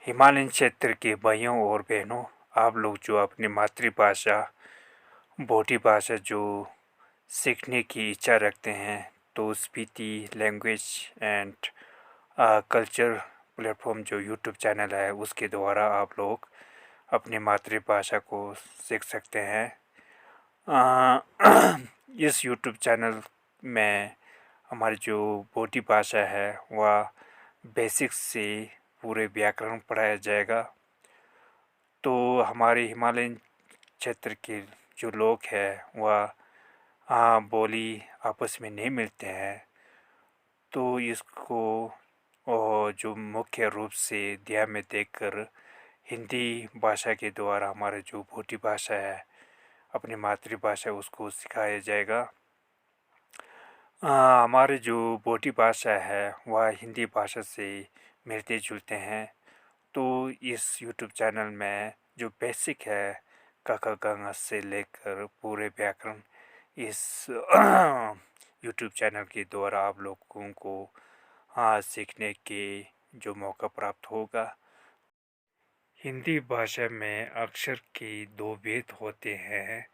Himalayan क्षेत्र के भाइयों और बहनों, आप लोग जो अपनी मातृभाषा बोटी भाषा जो सीखने की इच्छा रखते हैं, तो Spiti language and culture platform जो यूट्यूब चैनल है उसके द्वारा आप लोग अपनी मातृभाषा को सीख सकते हैं। इस यूट्यूब चैनल में हमारी जो बोटी भाषा है वह बेसिक्स से पूरे व्याकरण पढ़ाया जाएगा। तो हमारे हिमालयन क्षेत्र के जो लोग हैं वह बोली आपस में नहीं मिलते हैं, तो इसको जो मुख्य रूप से ध्यान में देकर हिंदी भाषा के द्वारा हमारे जो बोटी भाषा है अपनी मातृभाषा उसको सिखाया जाएगा। हमारे जो बोटी भाषा है वह हिंदी भाषा से मिलते जुलते हैं। तो इस यूट्यूब चैनल में जो बेसिक है क ख ग घ से लेकर पूरे व्याकरण इस यूट्यूब चैनल के द्वारा आप लोगों को सीखने के जो मौका प्राप्त होगा। हिंदी भाषा में अक्षर के दो भेद होते हैं,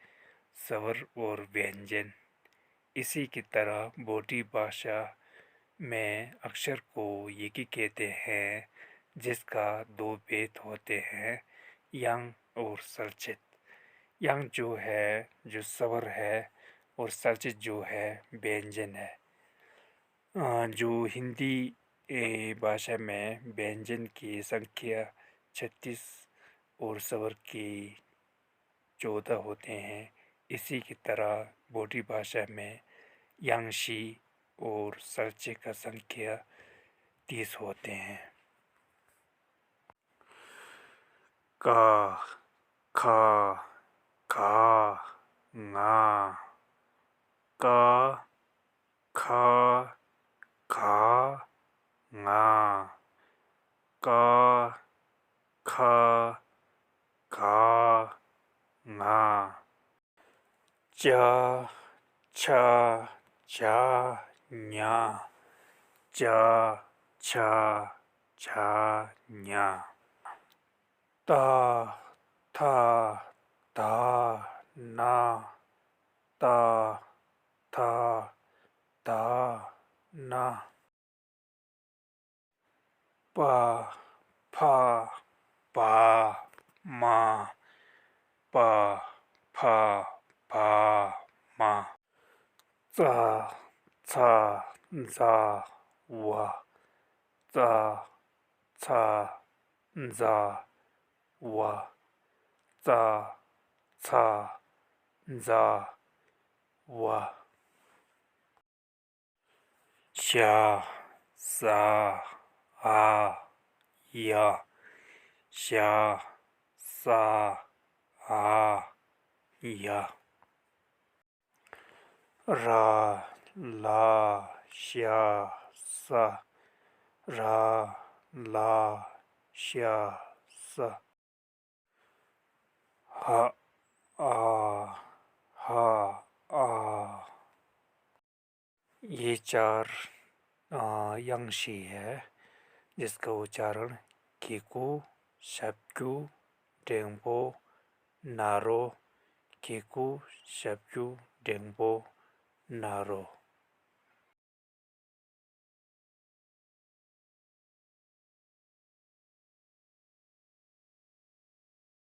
स्वर और व्यंजन। इसी की तरह बोटी भाषा में अक्षर को एक ही कहते हैं, जिसका दो भेद होते हैं, यंग और सलचित। यंग जो है जो स्वर है और सलचित जो है व्यंजन है। जो हिंदी भाषा में व्यंजन की संख्या 36 और स्वर की 14 होते हैं। इसी की तरह बोटी भाषा में यांशी और सलचे का संख्या 30 होते हैं। का, खा, खा, ङा, का, खा, खा, ङा, का, खा, खा, ङा, चा, छा, छा, ञा, चा, छा, छा, ञा, ता, था, ता, ना, ता, था, ता, ना, पा, फा, पा, मा, पा, फा, पा, मा, चा, छा, जा, वा, चा, छा, जा, वा, चा, छा, जा, वा, शा, सा, आ, या, शा, सा, आ, या, रा, ला, शा, सा, रा, ला, शा, सा, हा, आ, हा, आ। ये चार यंशी है, जिसका उच्चारण केकू, शब्क्यू, डेंगबो, नारो, केकू, शब्क्यू, डेंगबो, नारो।